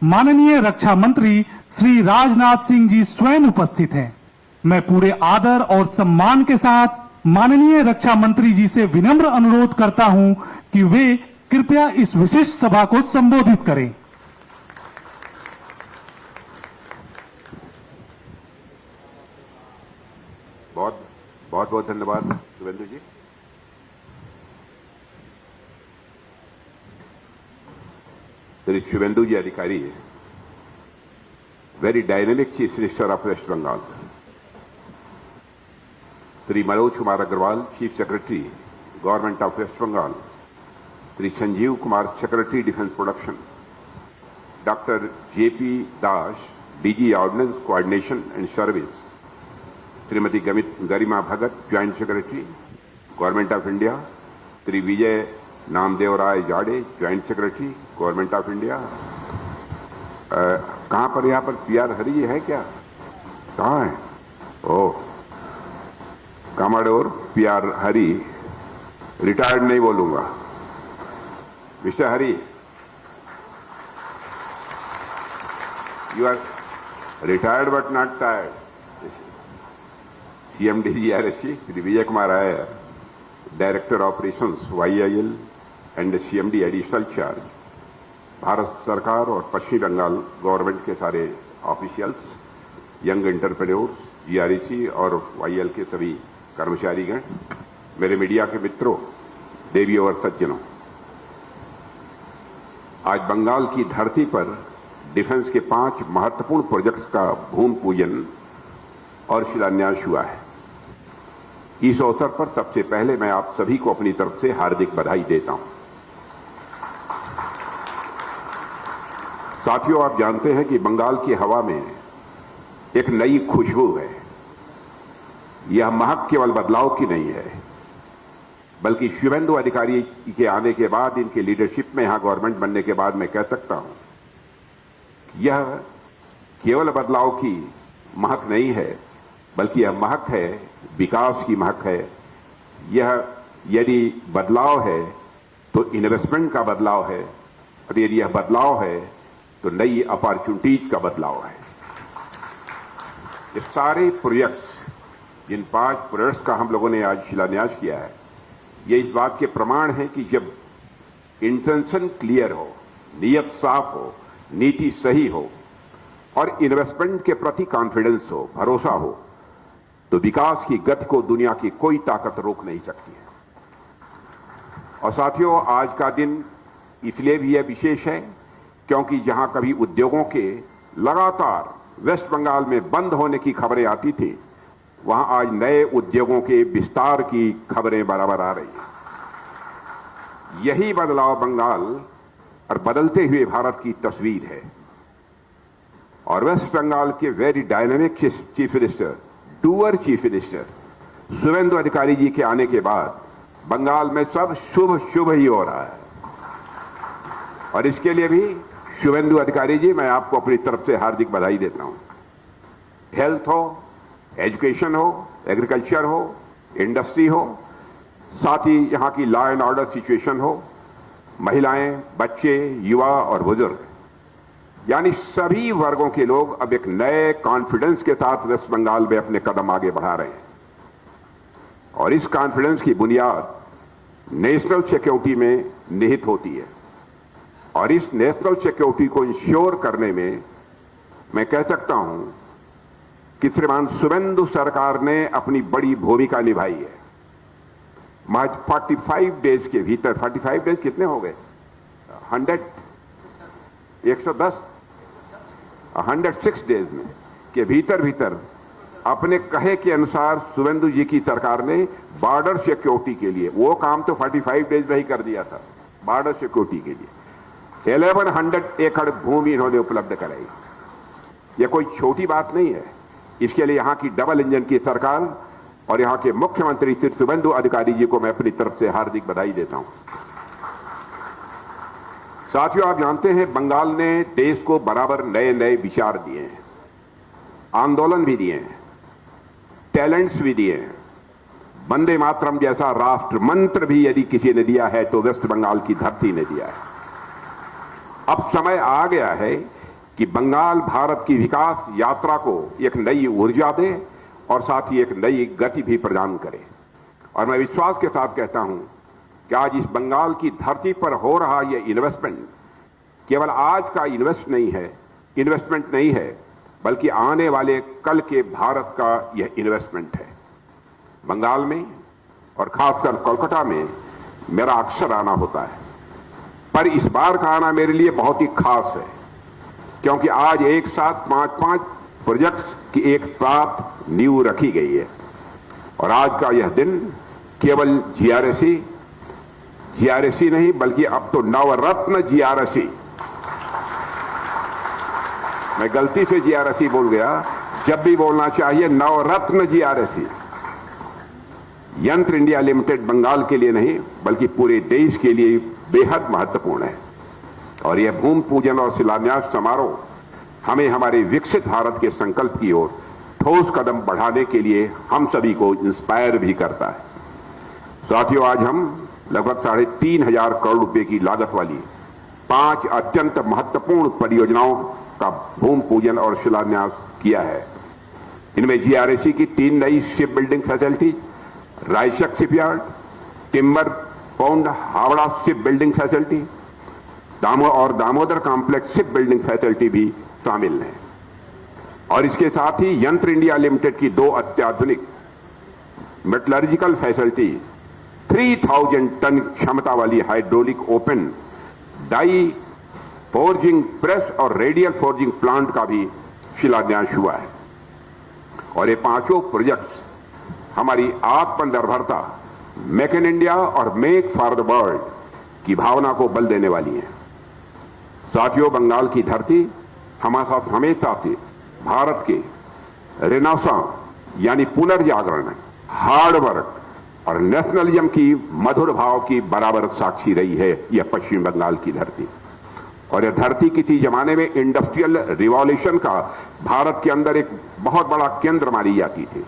माननीय रक्षा मंत्री श्री राजनाथ सिंह जी स्वयं उपस्थित हैं। मैं पूरे आदर और सम्मान के साथ माननीय रक्षा मंत्री जी से विनम्र अनुरोध करता हूं कि वे कृपया इस विशिष्ट सभा को संबोधित करें। बहुत बहुत धन्यवाद शुभेंदु जी। Shri Suvendu ji Adhikari, very dynamic chief minister of West Bengal, Shri Manoj Kumar Agarwal, chief secretary government of West Bengal, Shri Sanjeev Kumar, secretary defence production, doctor JP Das, DG ordnance coordination and service, Shrimati Garima Bhagat, joint secretary government of India, Shri Vijay Namdev Rai Jade, joint secretary government of India. कहां पर यहां पर पीआर हरि है क्या? कहां है? Oh commodore PR Hari, retired नहीं बोलूंगा, mister Hari, you are retired but not tired. CMD-GRSC, Shri Vijay Kumar Iyer, director operations YIL and CMD additional charge, Bharat सरकार और पश्चिम बंगाल गवर्नमेंट के सारे ऑफिशियल्स, यंग एंटरप्रेन्योर्स, GRSC और YIL के सभी कर्मचारीगण, मेरे मीडिया के मित्रों, देवियों और सज्जनों, आज बंगाल की धरती पर डिफेंस के 5 महत्वपूर्ण प्रोजेक्ट्स का भूमि पूजन और शिलान्यास हुआ है। इस अवसर पर सबसे पहले मैं आप सभी को अपनी तरफ से हार्दिक बधाई देता हूं। साथियों, आप जानते हैं कि बंगाल की हवा में एक नई खुशबू है। यह महक केवल बदलाव की नहीं है, बल्कि शुभेंदु अधिकारी के आने के बाद, इनके लीडरशिप में यहां गवर्नमेंट बनने के बाद मैं कह सकता हूं, यह केवल बदलाव की महक नहीं है, बल्कि यह महक है, विकास की महक है। यह यदि बदलाव है तो इन्वेस्टमेंट का बदलाव है, और यदि यह बदलाव है तो नई अपॉर्चुनिटीज का बदलाव है। ये सारे प्रोजेक्ट्स, जिन 5 प्रोजेक्ट्स का हम लोगों ने आज शिलान्यास किया है, ये इस बात के प्रमाण है कि जब इंटेंशन क्लियर हो, नीयत साफ हो, नीति सही हो और इन्वेस्टमेंट के प्रति कॉन्फिडेंस हो, भरोसा हो, तो विकास की गति को दुनिया की कोई ताकत रोक नहीं सकती है। और साथियों, आज का दिन इसलिए भी यह विशेष है क्योंकि जहां कभी उद्योगों के लगातार वेस्ट बंगाल में बंद होने की खबरें आती थी, वहां आज नए उद्योगों के विस्तार की खबरें बराबर आ रही हैं। यही बदलाव बंगाल और बदलते हुए भारत की तस्वीर है। और वेस्ट बंगाल के very dynamic chief minister, doer chief minister Suvendu Adhikari ji के आने के बाद बंगाल में सब शुभ शुभ ही हो रहा है। और इसके लिए भी शुभेंदु अधिकारी जी, मैं आपको अपनी तरफ से हार्दिक बधाई देता हूं। हेल्थ हो, एजुकेशन हो, एग्रीकल्चर हो, इंडस्ट्री हो, साथ ही यहां की लॉ एंड ऑर्डर सिचुएशन हो, महिलाएं, बच्चे, युवा और बुजुर्ग, यानी सभी वर्गों के लोग अब एक नए कॉन्फिडेंस के साथ वेस्ट बंगाल में अपने कदम आगे बढ़ा रहे हैं। और इस कॉन्फिडेंस की बुनियाद नेशनल सिक्योरिटी में निहित होती है। और इस नेशनल सिक्योरिटी को इंश्योर करने में मैं कह सकता हूं कि श्रीमान शुभेंदु सरकार ने अपनी बड़ी भूमिका निभाई है। महज 45 डेज के भीतर, 45 डेज कितने हो गए? 106 डेज में के भीतर अपने कहे के अनुसार शुभेंदु जी की सरकार ने बॉर्डर सिक्योरिटी के लिए, वो काम तो 45 डेज में ही कर दिया था, बॉर्डर सिक्योरिटी के लिए 1100 एकड़ भूमि इन्होंने उपलब्ध कराई। यह कोई छोटी बात नहीं है। इसके लिए यहां की डबल इंजन की सरकार और यहां के मुख्यमंत्री श्री शुभेंदु अधिकारी जी को मैं अपनी तरफ से हार्दिक बधाई देता हूं। साथियों, आप जानते हैं बंगाल ने देश को बराबर नए नए विचार दिए हैं, आंदोलन भी दिए हैं, टैलेंट्स भी दिए हैं। वंदे मातरम जैसा राष्ट्र मंत्र भी यदि किसी ने दिया है तो वेस्ट बंगाल की धरती ने दिया है। अब समय आ गया है कि बंगाल भारत की विकास यात्रा को एक नई ऊर्जा दे और साथ ही एक नई गति भी प्रदान करे। और मैं विश्वास के साथ कहता हूं कि आज इस बंगाल की धरती पर हो रहा यह इन्वेस्टमेंट केवल आज का इन्वेस्टमेंट नहीं है, बल्कि आने वाले कल के भारत का यह इन्वेस्टमेंट है। बंगाल में और खासकर कोलकाता में मेरा अक्सर आना होता है, पर इस बार का आना मेरे लिए बहुत ही खास है, क्योंकि आज एक साथ पांच प्रोजेक्ट्स की एक साथ नींव रखी गई है। और आज का यह दिन केवल जीआरएसी नहीं, बल्कि अब तो नवरत्न जीआरएसी, मैं गलती से जीआरएसी बोल गया, जब भी बोलना चाहिए नवरत्न जीआरएसी। यंत्र इंडिया लिमिटेड बंगाल के लिए नहीं, बल्कि पूरे देश के लिए बेहद महत्वपूर्ण है। और यह भूमि पूजन और शिलान्यास समारोह हमें हमारे विकसित भारत के संकल्प की ओर ठोस कदम बढ़ाने के लिए हम सभी को इंस्पायर भी करता है। साथियों, आज हम लगभग 3,500 करोड़ रुपए की लागत वाली 5 अत्यंत महत्वपूर्ण परियोजनाओं का भूमि पूजन और शिलान्यास किया है। इनमें जीआरएसी की 3 नई ship building facility, Raichak shipyard, Timber Pond Howrah ship building facility और Damodar complex ship building facility भी शामिल है। और इसके साथ ही यंत्र इंडिया लिमिटेड की 2 अत्याधुनिक मेटलर्जिकल फैसिलिटी, 3000 टन क्षमता वाली hydraulic open die forging press और रेडियल फोर्जिंग प्लांट का भी शिलान्यास हुआ है। और ये 5 प्रोजेक्ट्स हमारी आत्मनिर्भरता, मेक इन इंडिया और मेक फॉर द वर्ल्ड की भावना को बल देने वाली है। साथियों, बंगाल की धरती हमेशा से भारत के रेनेसां यानी पुनर्जागरण, हार्डवर्क और नेशनलिज्म की मधुर भाव की बराबर साक्षी रही है यह पश्चिम बंगाल की धरती। और यह धरती किसी जमाने में इंडस्ट्रियल रिवॉल्यूशन का भारत के अंदर एक बहुत बड़ा केंद्र मानी जाती थी।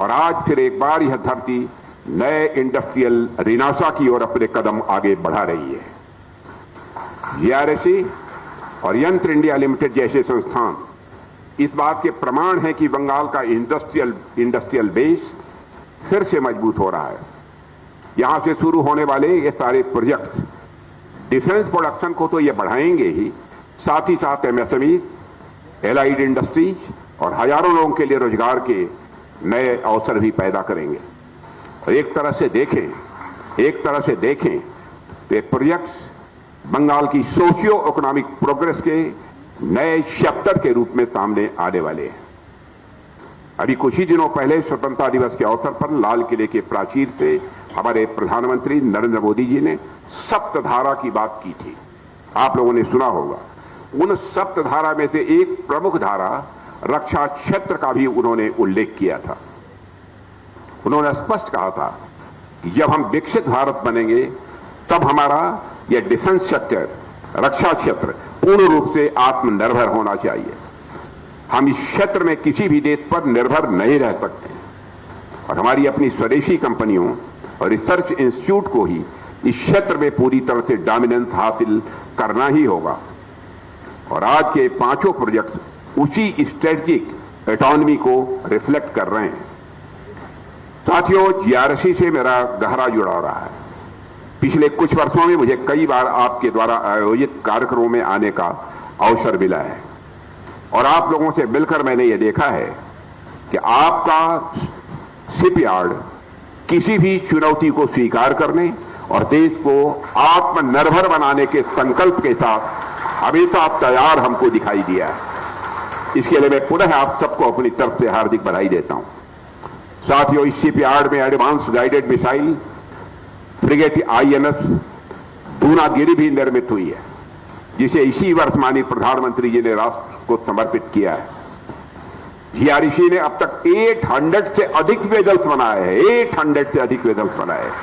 और आज फिर एक बार यह धरती नए इंडस्ट्रियल रिनासा की ओर अपने कदम आगे बढ़ा रही है। जीआरएसी और यंत्र इंडिया लिमिटेड जैसे संस्थान इस बात के प्रमाण हैं कि बंगाल का इंडस्ट्रियल बेस फिर से मजबूत हो रहा है। यहां से शुरू होने वाले ये सारे प्रोजेक्ट्स डिफेंस प्रोडक्शन को तो ये बढ़ाएंगे ही, साथ ही साथ एमएसएमई, एलाइड इंडस्ट्रीज और हजारों लोगों के लिए रोजगार के नए अवसर भी पैदा करेंगे। और एक तरह से देखें तो ये प्रोजेक्ट्स बंगाल की सोशियो इकोनॉमिक प्रोग्रेस के नए चैप्टर के रूप में सामने आने वाले हैं। अभी कुछ ही दिनों पहले स्वतंत्रता दिवस के अवसर पर लाल किले के प्राचीर से हमारे प्रधानमंत्री नरेंद्र मोदी जी ने सप्तधारा की बात की थी। आप लोगों ने सुना होगा। उन सप्तधारा में से एक प्रमुख धारा रक्षा क्षेत्र का भी उन्होंने उल्लेख किया था। उन्होंने स्पष्ट कहा था कि जब हम विकसित भारत बनेंगे तब हमारा यह डिफेंस सेक्टर, रक्षा क्षेत्र पूर्ण रूप से आत्मनिर्भर होना चाहिए। हम इस क्षेत्र में किसी भी देश पर निर्भर नहीं रह सकते और हमारी अपनी स्वदेशी कंपनियों और रिसर्च इंस्टीट्यूट को ही इस क्षेत्र में पूरी तरह से डोमिनेंस हासिल करना ही होगा। और आज के 5 प्रोजेक्ट्स उसी स्ट्रेटेजिक ऑटोनॉमी को रिफ्लेक्ट कर रहे हैं। साथियों, जीआरएसी से मेरा गहरा जुड़ाव रहा है। पिछले कुछ वर्षों में मुझे कई बार आपके द्वारा आयोजित कार्यक्रमों में आने का अवसर मिला है और आप लोगों से मिलकर मैंने ये देखा है कि आपका शिपयार्ड किसी भी चुनौती को स्वीकार करने और देश को आत्मनिर्भर बनाने के संकल्प के साथ हमेशा तैयार हमको दिखाई दिया है। इसके लिए मैं पुनः आप सबको अपनी तरफ से हार्दिक बधाई देता हूं। साथियों, इस शिपयार्ड में advance guided missile frigate INS Dunagiri भी निर्मित हुई है, जिसे इसी वर्ष माननीय प्रधानमंत्री जी ने राष्ट्र को समर्पित किया है। जीआरएसी ने अब तक 800 से अधिक वेजल्स बनाए हैं, 800 से अधिक वेजल्स बनाए हैं।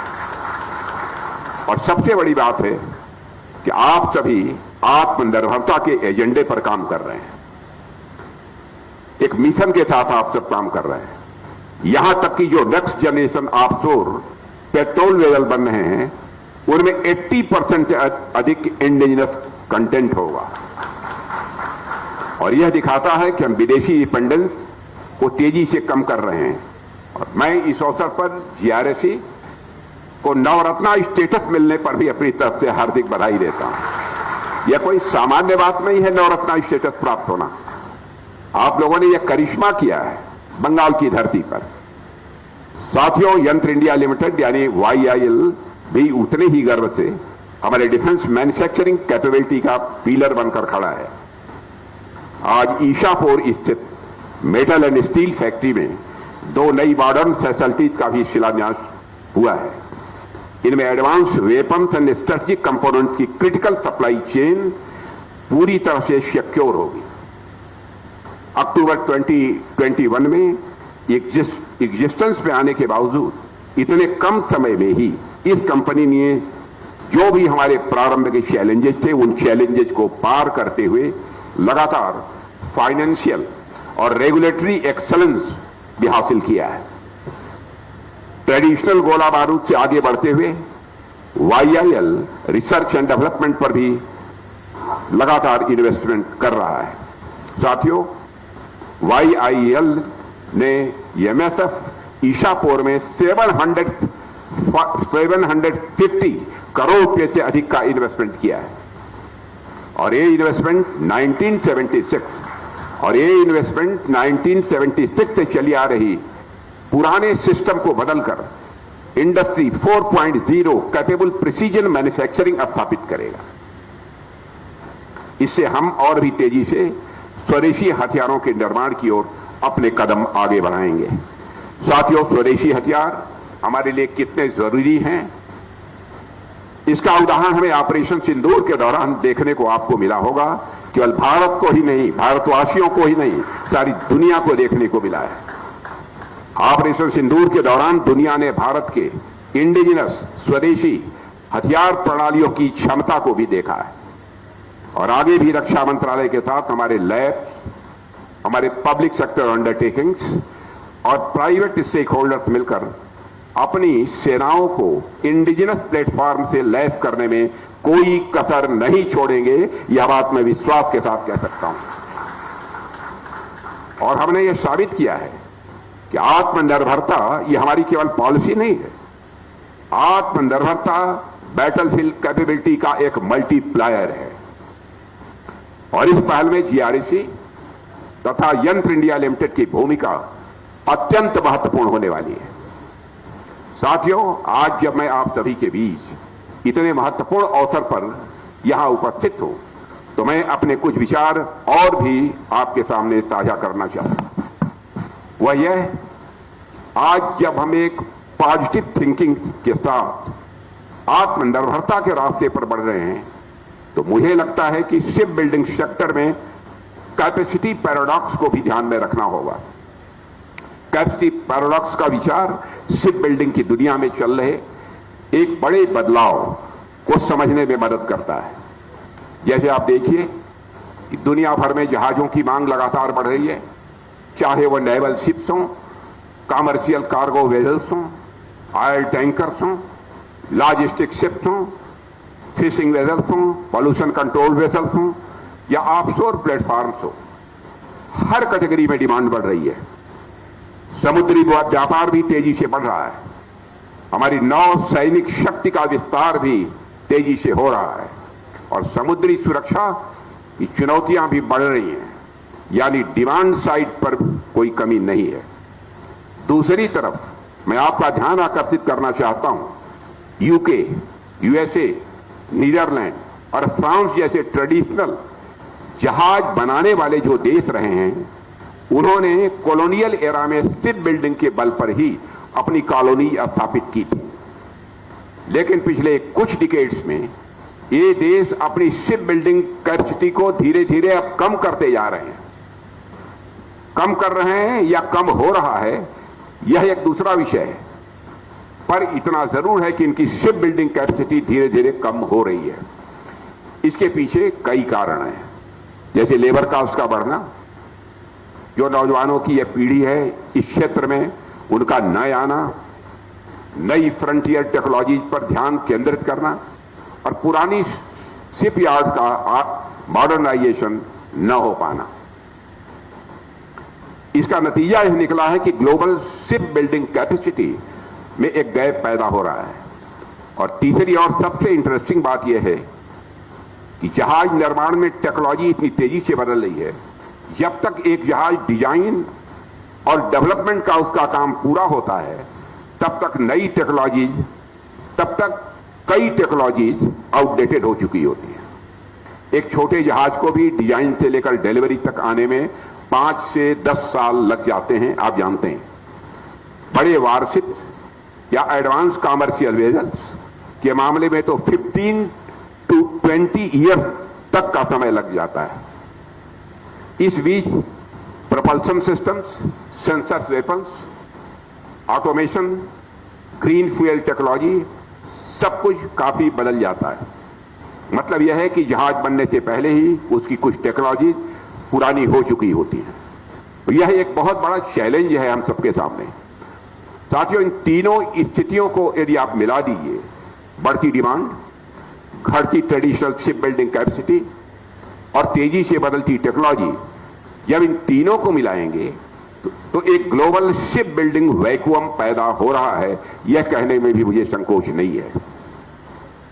और सबसे बड़ी बात है कि आप सभी आत्मनिर्भरता के एजेंडे पर काम कर रहे हैं। एक मिशन के साथ आप सब काम कर रहे हैं। यहां तक कि जो next generation offshore petrol vessel बन रहे हैं उनमें 80% से अधिक इंडिजिनस कंटेंट होगा। और यह दिखाता है कि हम विदेशी डिपेंडेंस को तेजी से कम कर रहे हैं। और मैं इस अवसर पर जीआरएसी को नवरत्ना स्टेटस मिलने पर भी अपनी तरफ से हार्दिक बधाई देता हूं। यह कोई सामान्य बात नहीं है नवरत्ना स्टेटस प्राप्त होना। आप लोगों ने यह करिश्मा किया है बंगाल की धरती पर। साथियों, यंत्र इंडिया लिमिटेड यानी YIL भी उतने ही गर्व से हमारे डिफेंस मैन्युफैक्चरिंग कैपेबिलिटी का पिलर बनकर खड़ा है। आज ईशापुर स्थित मेटल एंड स्टील फैक्ट्री में 2 नई मॉडर्न फैसिलिटीज का भी शिलान्यास हुआ है। इनमें advance weapons and strategic components की क्रिटिकल सप्लाई चेन पूरी तरह से सिक्योर होगी। अक्टूबर 2021 में एग्जिस्टेंस में आने के बावजूद इतने कम समय में ही इस कंपनी ने जो भी हमारे प्रारंभ के चैलेंजेस थे उन चैलेंजेस को पार करते हुए लगातार फाइनेंशियल और रेगुलेटरी एक्सलेंस भी हासिल किया है। ट्रेडिशनल गोला बारूद से आगे बढ़ते हुए YIL रिसर्च एंड डेवलपमेंट पर भी लगातार इन्वेस्टमेंट कर रहा है। साथियों, YIL ने MSF ईशापुर में 750 करोड़ रुपए से अधिक का इन्वेस्टमेंट किया है। और ये इन्वेस्टमेंट 1976 से चली आ रही पुराने सिस्टम को बदलकर इंडस्ट्री 4.0 कैपेबल प्रिसीजन मैन्युफैक्चरिंग स्थापित करेगा। इससे हम और भी तेजी से स्वदेशी हथियारों के निर्माण की ओर अपने कदम आगे बढ़ाएंगे। साथियों, स्वदेशी हथियार हमारे लिए कितने जरूरी हैं, इसका उदाहरण हमें ऑपरेशन सिंदूर के दौरान देखने को आपको मिला होगा। केवल भारत को ही नहीं, भारतवासियों को ही नहीं, सारी दुनिया को देखने को मिला है। ऑपरेशन सिंदूर के दौरान दुनिया ने भारत के इंडिजिनस स्वदेशी हथियार प्रणालियों की क्षमता को भी देखा है। और आगे भी रक्षा मंत्रालय के साथ हमारे लैब्स, हमारे पब्लिक सेक्टर अंडरटेकिंग्स और प्राइवेट स्टेक होल्डर्स मिलकर अपनी सेनाओं को इंडिजिनस प्लेटफॉर्म से लैस करने में कोई कसर नहीं छोड़ेंगे, यह बात मैं विश्वास के साथ कह सकता हूं। और हमने यह साबित किया है कि आत्मनिर्भरता यह हमारी केवल पॉलिसी नहीं है। आत्मनिर्भरता बैटलफील्ड कैपेबिलिटी का एक मल्टीप्लायर है। और इस पहल में जीआरएसी तथा यंत्र इंडिया लिमिटेड की भूमिका अत्यंत महत्वपूर्ण होने वाली है। साथियों, आज जब मैं आप सभी के बीच इतने महत्वपूर्ण अवसर पर यहां उपस्थित हूं, तो मैं अपने कुछ विचार और भी आपके सामने साझा करना चाहता हूं। वह यह, आज जब हम एक पॉजिटिव थिंकिंग के साथ आत्मनिर्भरता के रास्ते पर बढ़ रहे हैं, तो मुझे लगता है कि शिप बिल्डिंग सेक्टर में कैपेसिटी पैराडॉक्स को भी ध्यान में रखना होगा। कैपेसिटी पैराडॉक्स का विचार शिप बिल्डिंग की दुनिया में चल रहे एक बड़े बदलाव को समझने में मदद करता है। जैसे आप देखिए कि दुनिया भर में जहाजों की मांग लगातार बढ़ रही है, चाहे वह नेवल शिप्स हों, कमर्शियल कार्गो वेजल्स हों, ऑयल टैंकर्स हों, लॉजिस्टिक शिप्स हों, फिशिंग वेजल्स हों, पॉल्यूशन कंट्रोल वेजल्स हों या ऑफशोर प्लेटफॉर्म्स हो। हर कैटेगरी में डिमांड बढ़ रही है। समुद्री व्यापार भी तेजी से बढ़ रहा है। हमारी नौ सैनिक शक्ति का विस्तार भी तेजी से हो रहा है और समुद्री सुरक्षा की चुनौतियां भी बढ़ रही हैं, यानी डिमांड साइड पर कोई कमी नहीं है। दूसरी तरफ मैं आपका ध्यान आकर्षित करना चाहता हूं, यूके, यूएसए, नीदरलैंड और फ्रांस जैसे ट्रेडिशनल जहाज बनाने वाले जो देश रहे हैं, उन्होंने कॉलोनियल एरा में शिप बिल्डिंग के बल पर ही अपनी कॉलोनी स्थापित की थी। लेकिन पिछले कुछ डिकेड्स में ये देश अपनी शिप बिल्डिंग कैपेसिटी को धीरे धीरे अब कम करते जा रहे हैं। कम कर रहे हैं या कम हो रहा है, यह एक दूसरा विषय है, पर इतना जरूर है कि इनकी शिप बिल्डिंग कैपेसिटी धीरे धीरे कम हो रही है। इसके पीछे कई कारण हैं, जैसे लेबर कास्ट का बढ़ना, जो नौजवानों की यह पीढ़ी है इस क्षेत्र में उनका नए आना, नई फ्रंटियर टेक्नोलॉजीज पर ध्यान केंद्रित करना और पुरानी शिपयार्ड का मॉडर्नाइजेशन न हो पाना। इसका नतीजा यह निकला है कि ग्लोबल शिप बिल्डिंग कैपेसिटी में एक गैप पैदा हो रहा है। और तीसरी और सबसे इंटरेस्टिंग बात यह है कि जहाज निर्माण में टेक्नोलॉजी इतनी तेजी से बदल रही है, जब तक एक जहाज डिजाइन और डेवलपमेंट का उसका काम पूरा होता है, तब तक कई टेक्नोलॉजीज आउटडेटेड हो चुकी होती है। एक छोटे जहाज को भी डिजाइन से लेकर डिलीवरी तक आने में 5 से 10 साल लग जाते हैं, आप जानते हैं। बड़े वारशिप्स या एडवांस कॉमर्शियल वेजल्स के मामले में तो 15 to 20 ईयर्स तक का समय लग जाता है। इस बीच propulsion systems, sensors, weapons, automation, green fuel technology, सब कुछ काफी बदल जाता है। मतलब यह है कि जहाज बनने से पहले ही उसकी कुछ टेक्नोलॉजी पुरानी हो चुकी होती है। तो यह एक बहुत बड़ा चैलेंज है हम सबके सामने। साथियों, इन तीनों स्थितियों को यदि आप मिला दीजिए, बढ़ती डिमांड, घटती ट्रेडिशनल शिप बिल्डिंग कैपेसिटी और तेजी से बदलती टेक्नोलॉजी, जब इन तीनों को मिलाएंगे तो एक ग्लोबल शिप बिल्डिंग वैक्यूम पैदा हो रहा है, यह कहने में भी मुझे संकोच नहीं है।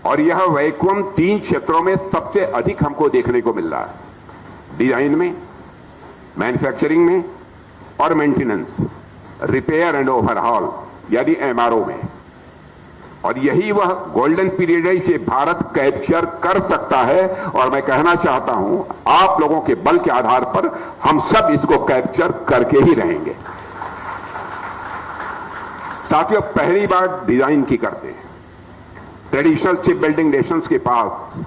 और यह वैक्यूम 3 क्षेत्रों में सबसे अधिक हमको देखने को मिल रहा है: डिजाइन में, मैन्युफैक्चरिंग में और मेंटेनेंस, रिपेयर एंड ओवरहॉल यानी एमआरओ में। और यही वह गोल्डन पीरियड है, इसे भारत कैप्चर कर सकता है। और मैं कहना चाहता हूं, आप लोगों के बल के आधार पर हम सब इसको कैप्चर करके ही रहेंगे। साथियों, पहली बात डिजाइन की करते हैं। ट्रेडिशनल शिप बिल्डिंग नेशंस के पास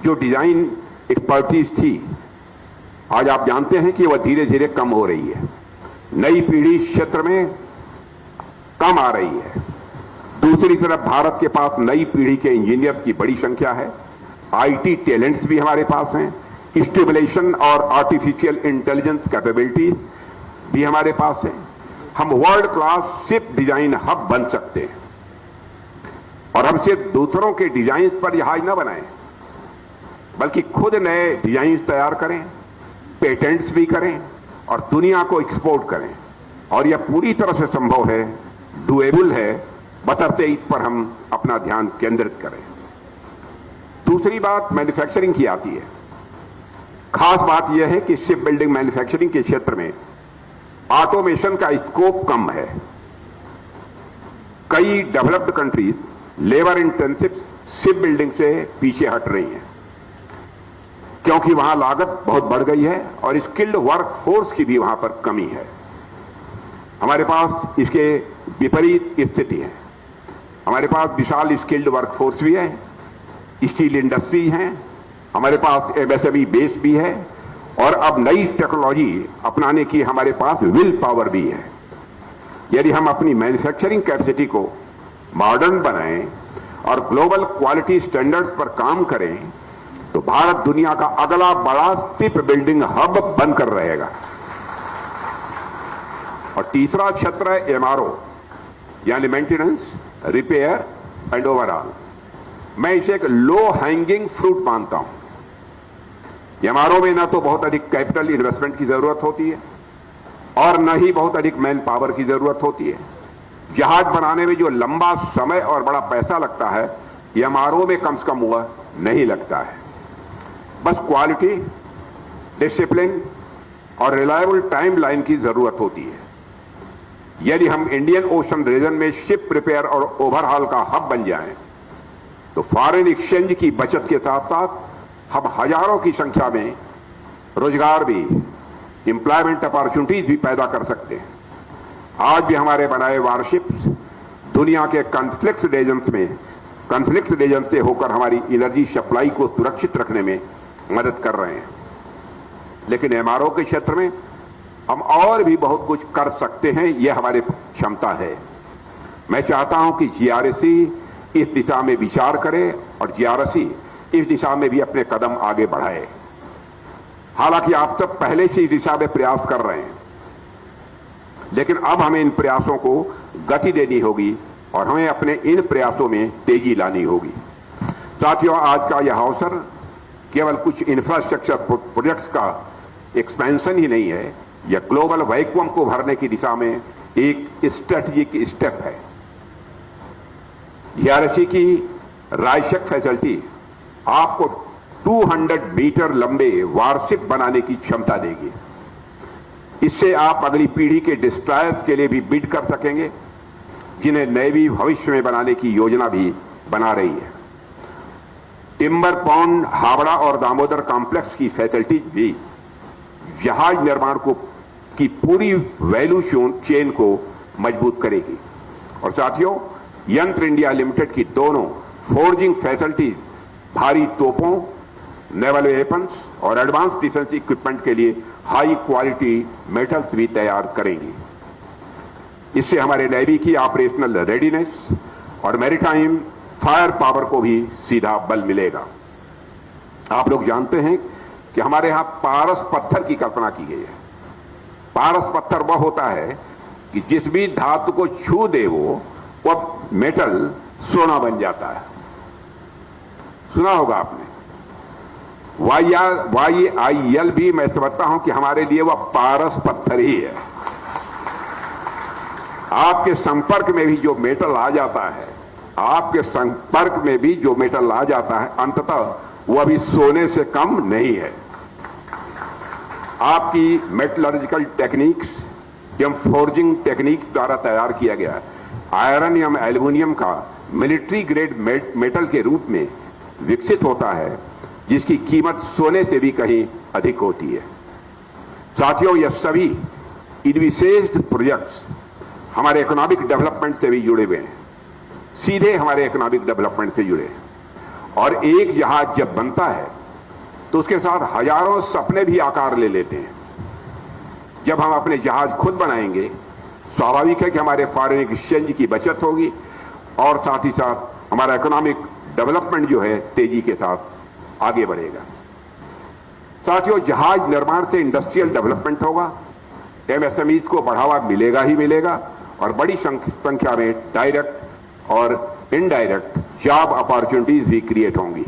जो डिजाइन एक्सपर्टीज थी, आज आप जानते हैं कि वह धीरे धीरे कम हो रही है। नई पीढ़ी इस क्षेत्र में कम आ रही है। दूसरी तरफ भारत के पास नई पीढ़ी के इंजीनियर की बड़ी संख्या है। आईटी टैलेंट्स भी हमारे पास हैं। स्टिमुलेशन और आर्टिफिशियल इंटेलिजेंस कैपेबिलिटीज भी हमारे पास हैं। हम world class ship design hub बन सकते हैं। और हम सिर्फ दूसरों के डिजाइन पर जहाज न बनाएं, बल्कि खुद नए डिजाइन तैयार करें, पेटेंट्स भी करें और दुनिया को एक्सपोर्ट करें। और यह पूरी तरह से संभव है, डुएबल है, बशर्ते इस पर हम अपना ध्यान केंद्रित करें। दूसरी बात मैन्युफैक्चरिंग की आती है। खास बात यह है कि शिप बिल्डिंग मैन्युफैक्चरिंग के क्षेत्र में ऑटोमेशन का स्कोप कम है। कई developed countries labour intensive ship building से पीछे हट रही हैं, क्योंकि वहां लागत बहुत बढ़ गई है और स्किल्ड वर्क फोर्स की भी वहां पर कमी है। हमारे पास इसके विपरीत स्थिति है। हमारे पास विशाल स्किल्ड वर्कफोर्स भी है, स्टील इंडस्ट्री है, हमारे पास एमएसएमई बेस भी है और अब नई टेक्नोलॉजी अपनाने की हमारे पास विल पावर भी है। यदि हम अपनी मैन्युफैक्चरिंग कैपेसिटी को मॉडर्न बनाएं और ग्लोबल क्वालिटी स्टैंडर्ड्स पर काम करें, तो भारत दुनिया का अगला बड़ा शिप बिल्डिंग हब बनकर रहेगा। और तीसरा क्षेत्र है एमआरओ यानी मेंटेनेंस, रिपेयर एंड ओवरऑल। मैं इसे एक लो हैंगिंग फ्रूट मानता हूं। एमआरओ में ना तो बहुत अधिक कैपिटल इन्वेस्टमेंट की जरूरत होती है और न ही बहुत अधिक मैन पावर की जरूरत होती है। जहाज बनाने में जो लंबा समय और बड़ा पैसा लगता है, एमआरओ में कम से कम वह नहीं लगता है। बस क्वालिटी, डिसिप्लिन और रिलायबल टाइमलाइन की जरूरत होती है। यदि हम इंडियन ओशन रीजन में शिप रिपेयर और ओवरहॉल का हब बन जाएं, तो फॉरेन एक्सचेंज की बचत के साथ साथ हम हजारों की संख्या में रोजगार भी, एम्प्लॉयमेंट अपॉर्चुनिटीज भी पैदा कर सकते हैं। आज भी हमारे बनाए वारशिप्स दुनिया के कॉन्फ्लिक्ट रीजन से होकर हमारी एनर्जी सप्लाई को सुरक्षित रखने में मदद कर रहे हैं। लेकिन एमआरओ के क्षेत्र में हम और भी बहुत कुछ कर सकते हैं, यह हमारी क्षमता है। मैं चाहता हूं कि जीआरएसी इस दिशा में विचार करे और जीआरएसी इस दिशा में भी अपने कदम आगे बढ़ाए। हालांकि आप सब पहले से इस दिशा में प्रयास कर रहे हैं, लेकिन अब हमें इन प्रयासों को गति देनी होगी और हमें अपने इन प्रयासों में तेजी लानी होगी। साथियों, आज का यह अवसर केवल कुछ इंफ्रास्ट्रक्चर प्रोजेक्ट्स का एक्सपेंशन ही नहीं है, यह ग्लोबल वैक्यूम को भरने की दिशा में एक स्ट्रेटेजिक स्टेप है। जीआरएससी की रायशक फैसिलिटी आपको 200 मीटर लंबे वारशिप बनाने की क्षमता देगी। इससे आप अगली पीढ़ी के डिस्ट्रॉयर्स के लिए भी बिड कर सकेंगे, जिन्हें नेवी भविष्य में बनाने की योजना भी बना रही है। टिम्बर पॉन्ड, हावड़ा और दामोदर कॉम्प्लेक्स की फैसिलिटी भी जहाज निर्माण की पूरी वैल्यू चेन को मजबूत करेगी। और साथियों, यंत्र इंडिया लिमिटेड की दोनों फोर्जिंग फैसिलिटीज भारी तोपों, नेवल वेपन्स और एडवांस डिफेंस इक्विपमेंट के लिए हाई क्वालिटी मेटल्स भी तैयार करेंगी। इससे हमारे नेवी की ऑपरेशनल रेडीनेस और मैरीटाइम फायर पावर को भी सीधा बल मिलेगा। आप लोग जानते हैं कि हमारे यहां पारस पत्थर की कल्पना की गई है। पारस पत्थर वह होता है कि जिस भी धातु को छू दे वो मेटल सोना बन जाता है। सुना होगा आपने। YAIL भी मैं समझता हूं कि हमारे लिए वह पारस पत्थर ही है। आपके संपर्क में भी जो मेटल आ जाता है, आपके संपर्क में भी जो मेटल आ जाता है, अंततः वह भी सोने से कम नहीं है। आपकी मेटलर्जिकल टेक्निक्स एवं फोर्जिंग टेक्निक्स द्वारा तैयार किया गया आयरन एवं एल्यूमिनियम का मिलिट्री ग्रेड मेटल के रूप में विकसित होता है, जिसकी कीमत सोने से भी कहीं अधिक होती है। साथियों, यह सभी इन विशेष प्रोजेक्ट्स हमारे इकोनॉमिक डेवलपमेंट से भी जुड़े हुए हैं, सीधे हमारे इकोनॉमिक डेवलपमेंट से जुड़े हैं। और एक जहाज जब बनता है तो उसके साथ हजारों सपने भी आकार ले लेते हैं। जब हम अपने जहाज खुद बनाएंगे, स्वाभाविक है कि हमारे फॉरेन एक्सचेंज की बचत होगी और साथ ही साथ हमारा इकोनॉमिक डेवलपमेंट जो है तेजी के साथ आगे बढ़ेगा। साथियों, जहाज निर्माण से इंडस्ट्रियल डेवलपमेंट होगा, एमएसएमईज को बढ़ावा मिलेगा ही मिलेगा और बड़ी संख्या में डायरेक्ट और इनडायरेक्ट जॉब अपॉर्चुनिटीज भी क्रिएट होंगी।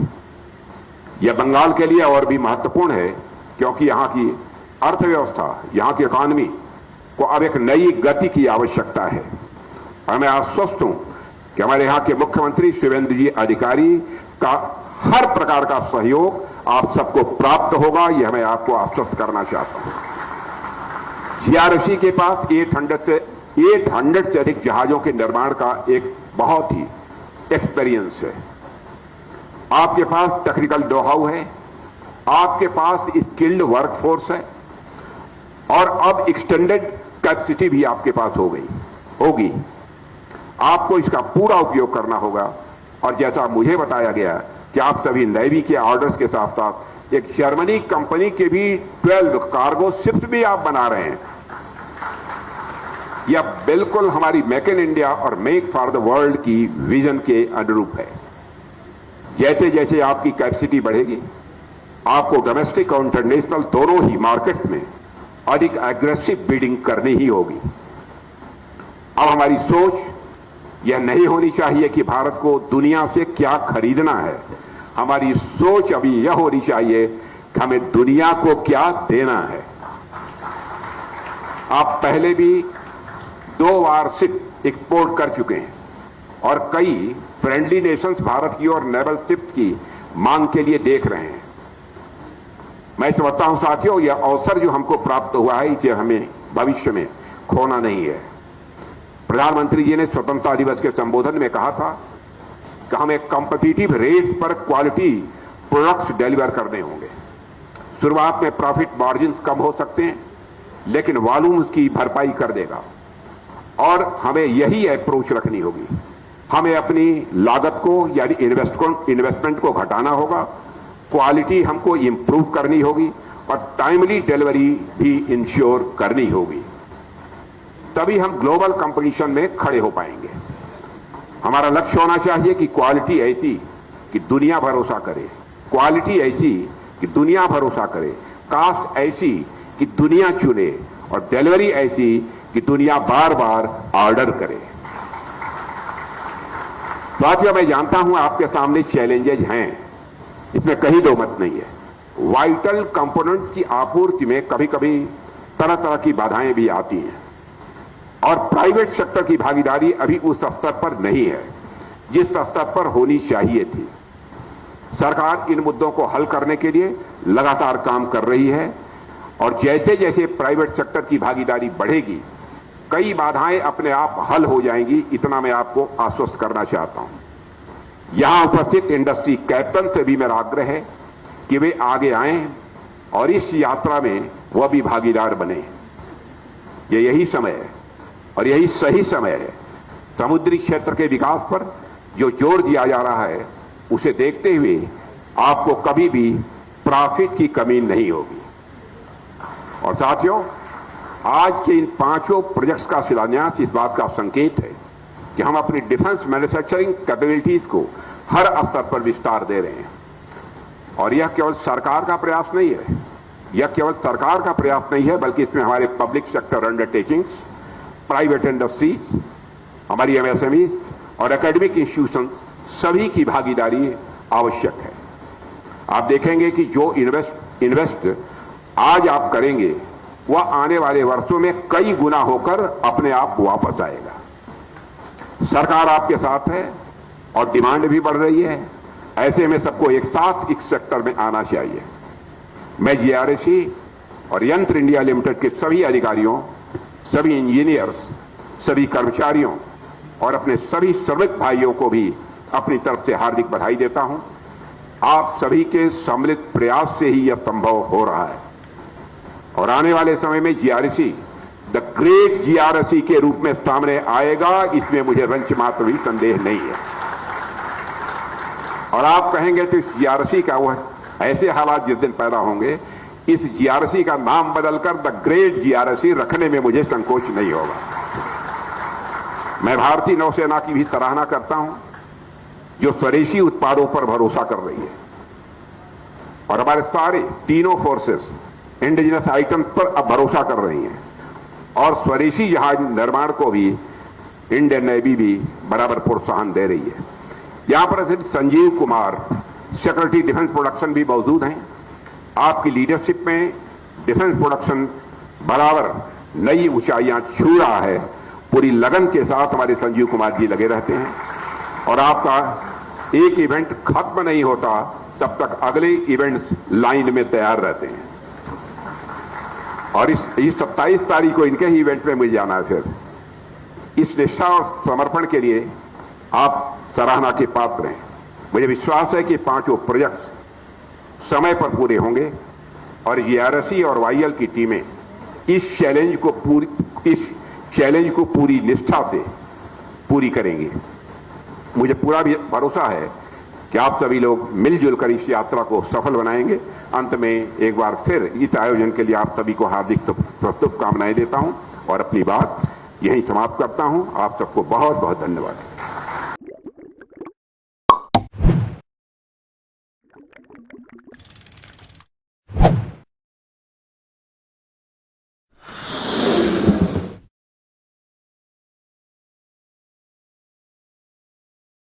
यह बंगाल के लिए और भी महत्वपूर्ण है, क्योंकि यहां की अर्थव्यवस्था, यहां की इकॉनमी को अब एक नई गति की आवश्यकता है। और मैं आश्वस्त हूं कि हमारे यहां के मुख्यमंत्री शिवेंद्र जी अधिकारी का हर प्रकार का सहयोग आप सबको प्राप्त होगा, यह मैं आपको आश्वस्त करना चाहता हूं। जीआरएससी के पास 800 से अधिक जहाजों के निर्माण का एक बहुत ही एक्सपीरियंस है। आपके पास टेक्निकल नो हाउ है, आपके पास स्किल्ड वर्कफोर्स है और अब एक्सटेंडेड कैपेसिटी भी आपके पास होगी। आपको इसका पूरा उपयोग करना होगा। और जैसा मुझे बताया गया कि आप सभी नेवी के ऑर्डर्स के साथ साथ एक जर्मनी कंपनी के भी 12 कार्गो शिप्स भी आप बना रहे हैं। यह बिल्कुल हमारी मेक इन इंडिया और मेक फॉर द वर्ल्ड की विजन के अनुरूप है। जैसे जैसे आपकी कैपेसिटी बढ़ेगी, आपको डोमेस्टिक और इंटरनेशनल दोनों ही मार्केट में अधिक एग्रेसिव बिडिंग करनी ही होगी। अब हमारी सोच यह नहीं होनी चाहिए कि भारत को दुनिया से क्या खरीदना है। हमारी सोच अभी यह होनी चाहिए कि हमें दुनिया को क्या देना है। आप पहले भी 2 वारशिप एक्सपोर्ट कर चुके हैं और कई फ्रेंडली नेशंस भारत की और नेवल शिप्स की मांग के लिए देख रहे हैं। मैं समझता हूं साथियों, यह अवसर जो हमको प्राप्त हुआ है, इसे हमें भविष्य में खोना नहीं है। प्रधानमंत्री जी ने स्वतंत्रता दिवस के संबोधन में कहा था कि हमें कॉम्पिटिटिव रेट पर क्वालिटी प्रोडक्ट्स डिलीवर करने होंगे। शुरुआत में प्रॉफिट मार्जिन कम हो सकते हैं, लेकिन वॉल्यूम की भरपाई कर देगा। और हमें यही अप्रोच रखनी होगी। हमें अपनी लागत को यानी इन्वेस्टमेंट को घटाना होगा, क्वालिटी हमको इंप्रूव करनी होगी और टाइमली डिलीवरी भी इंश्योर करनी होगी। तभी हम ग्लोबल कंपटीशन में खड़े हो पाएंगे। हमारा लक्ष्य होना चाहिए कि क्वालिटी ऐसी कि दुनिया भरोसा करे, क्वालिटी ऐसी कि दुनिया भरोसा करे, कास्ट ऐसी कि दुनिया चुने और डिलीवरी ऐसी कि दुनिया बार बार ऑर्डर करे। साथियों, मैं जानता हूं आपके सामने चैलेंजेज हैं, इसमें कहीं दो मत नहीं है। वाइटल कंपोनेंट्स की आपूर्ति में कभी कभी तरह तरह की बाधाएं भी आती हैं और प्राइवेट सेक्टर की भागीदारी अभी उस स्तर पर नहीं है जिस स्तर पर होनी चाहिए थी। सरकार इन मुद्दों को हल करने के लिए लगातार काम कर रही है और जैसे जैसे प्राइवेट सेक्टर की भागीदारी बढ़ेगी कई बाधाएं अपने आप हल हो जाएंगी, इतना मैं आपको आश्वस्त करना चाहता हूं। यहां उपस्थित इंडस्ट्री कैप्टन से भी मेरा आग्रह है कि वे आगे आएं और इस यात्रा में वह भी भागीदार बने। यही समय है और यही सही समय है। समुद्री क्षेत्र के विकास पर जो जोर दिया जा रहा है उसे देखते हुए आपको कभी भी प्रॉफिट की कमी नहीं होगी। और साथियों, आज के इन 5 प्रोजेक्ट्स का शिलान्यास इस बात का संकेत है कि हम अपनी डिफेंस मैन्युफैक्चरिंग कैपेबिलिटीज को हर स्तर पर विस्तार दे रहे हैं। और यह केवल सरकार का प्रयास नहीं है, यह केवल सरकार का प्रयास नहीं है, बल्कि इसमें हमारे public sector undertakings, private industries, हमारी एमएसएमईज और एकेडमिक इंस्टीट्यूशन सभी की भागीदारी आवश्यक है। आप देखेंगे कि जो इन्वेस्ट आज आप करेंगे वह आने वाले वर्षों में कई गुना होकर अपने आप वापस आएगा। सरकार आपके साथ है और डिमांड भी बढ़ रही है। ऐसे में सबको एक साथ इस सेक्टर में आना चाहिए। मैं जीआरएसी और यंत्र इंडिया लिमिटेड के सभी अधिकारियों, सभी इंजीनियर्स, सभी कर्मचारियों और अपने सभी श्रमिक भाइयों को भी अपनी तरफ से हार्दिक बधाई देता हूं। आप सभी के सम्मिलित प्रयास से ही यह संभव हो रहा है और आने वाले समय में जीआरएसी द ग्रेट जीआरएसी के रूप में सामने आएगा, इसमें मुझे रंच मात्र भी संदेह नहीं है। और आप कहेंगे तो इस जीआरएसी का वह ऐसे हालात जिस दिन पैदा होंगे, इस जीआरएसी का नाम बदलकर द ग्रेट जीआरएसी रखने में मुझे संकोच नहीं होगा। मैं भारतीय नौसेना की भी सराहना करता हूं जो स्वदेशी उत्पादों पर भरोसा कर रही है और हमारे सारे तीनों फोर्सेस इंडिजिनस आइटम पर अब भरोसा कर रही हैं और स्वदेशी जहाज निर्माण को भी इंडियन नेवी भी बराबर प्रोत्साहन दे रही है। यहां पर Sanjeev Kumar, secretary defence production भी मौजूद हैं। आपकी लीडरशिप में डिफेंस प्रोडक्शन बराबर नई ऊंचाइयां छू रहा है। पूरी लगन के साथ हमारे संजीव कुमार जी लगे रहते हैं और आपका एक इवेंट खत्म नहीं होता तब तक अगले इवेंट्स लाइन में तैयार रहते हैं। और इस 27 तारीख को इनके ही इवेंट में मुझे जाना है। फिर इस निष्ठा और समर्पण के लिए आप सराहना के पात्र हैं। मुझे विश्वास है कि 5 प्रोजेक्ट्स समय पर पूरे होंगे और जीआरएसी और वाईएल की टीमें इस चैलेंज को पूरी निष्ठा से पूरी करेंगी। मुझे पूरा भी भरोसा है कि आप सभी लोग मिलजुल कर इस यात्रा को सफल बनाएंगे। अंत में एक बार फिर इस आयोजन के लिए आप सभी को हार्दिक शुभकामनाएं देता हूं और अपनी बात यहीं समाप्त करता हूं। आप सबको बहुत बहुत धन्यवाद।